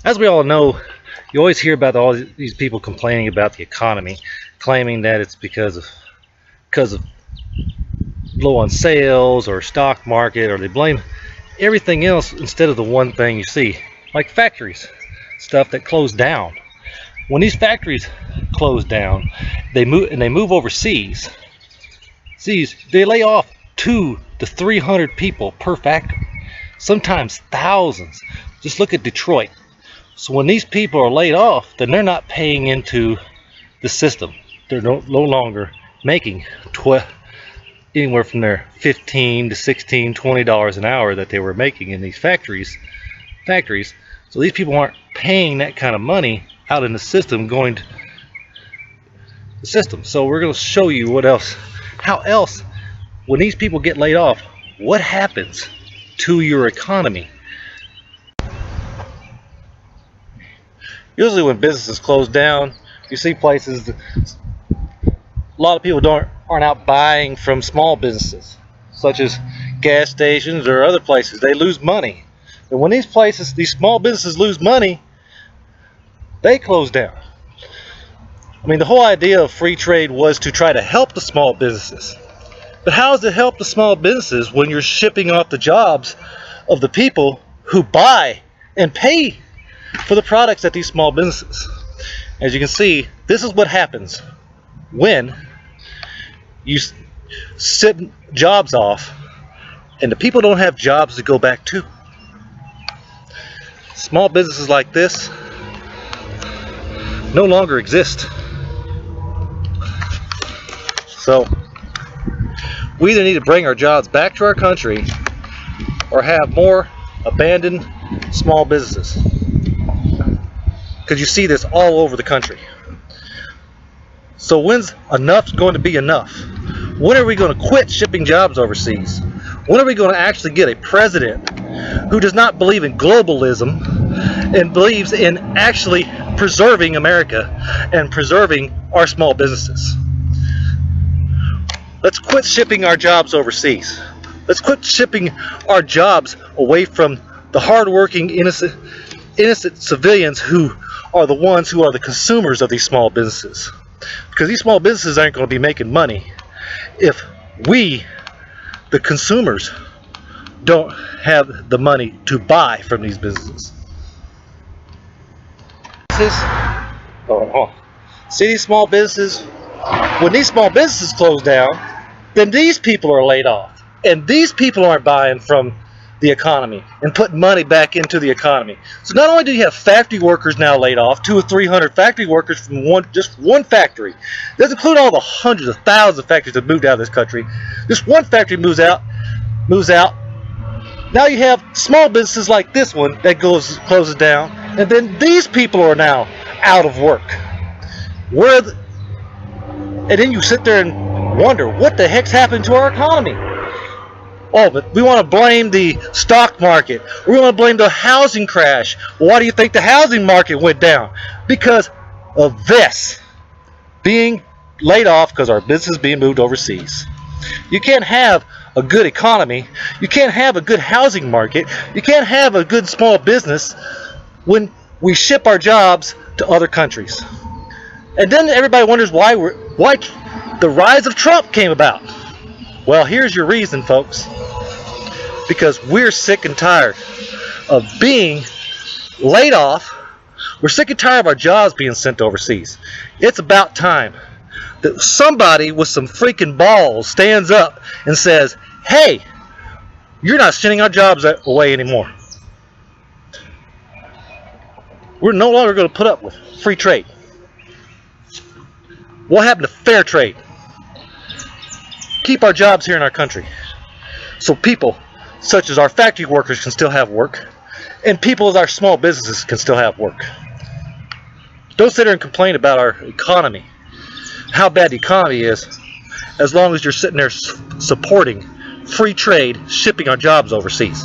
As we all know, you always hear about all these people complaining about the economy, claiming that it's because of low on sales or stock market, or they blame everything else instead of the one thing you see, like factories, stuff that closed down. When these factories close down, they move overseas. They lay off 200 to 300 people per factory, sometimes thousands. Just look at Detroit. So when these people are laid off, then they're not paying into the system. They're no longer making anywhere from their $15 to $16, $20 an hour that they were making in these factories. So these people aren't paying that kind of money out in the system, going to the system. So we're going to show you how else, when these people get laid off, what happens to your economy. Usually when businesses close down, you see places, a lot of people aren't out buying from small businesses, such as gas stations or other places. They lose money. And when these small businesses lose money, they close down. I mean, the whole idea of free trade was to try to help the small businesses. But how does it help the small businesses when you're shipping off the jobs of the people who buy and pay for the products at these small businesses? As you can see, this is what happens when you ship jobs off and the people don't have jobs to go back to. Small businesses like this no longer exist. So we either need to bring our jobs back to our country or have more abandoned small businesses, because you see this all over the country. So when's enough's going to be enough? When are we going to quit shipping jobs overseas? When are we going to actually get a president who does not believe in globalism and believes in actually preserving America and preserving our small businesses? Let's quit shipping our jobs overseas. Let's quit shipping our jobs away from the hardworking, innocent civilians who are the ones who are the consumers of these small businesses. Because these small businesses aren't going to be making money if we, the consumers, don't have the money to buy from these businesses. See these small businesses? When these small businesses close down, then these people are laid off. And these people aren't buying from the economy and putting money back into the economy. So not only do you have factory workers now laid off, 200 or 300 factory workers from just one factory. It doesn't include all the hundreds of thousands of factories that moved out of this country. Just one factory moves out. Now you have small businesses like this one that closes down, and then these people are now out of work. And then you sit there and wonder, what the heck's happened to our economy? Oh, but we want to blame the stock market. We want to blame the housing crash. Well, why do you think the housing market went down? Because of this. Being laid off because our business is being moved overseas. You can't have a good economy. You can't have a good housing market. You can't have a good small business when we ship our jobs to other countries. And then everybody wonders why the rise of Trump came about. Well, here's your reason, folks. Because we're sick and tired of being laid off. We're sick and tired of our jobs being sent overseas. It's about time that somebody with some freaking balls stands up and says, hey, you're not sending our jobs away anymore. We're no longer going to put up with free trade. What happened to fair trade? Keep our jobs here in our country so people such as our factory workers can still have work, and people as our small businesses can still have work. Don't sit there and complain about our economy, how bad the economy is, as long as you're sitting there supporting free trade, shipping our jobs overseas.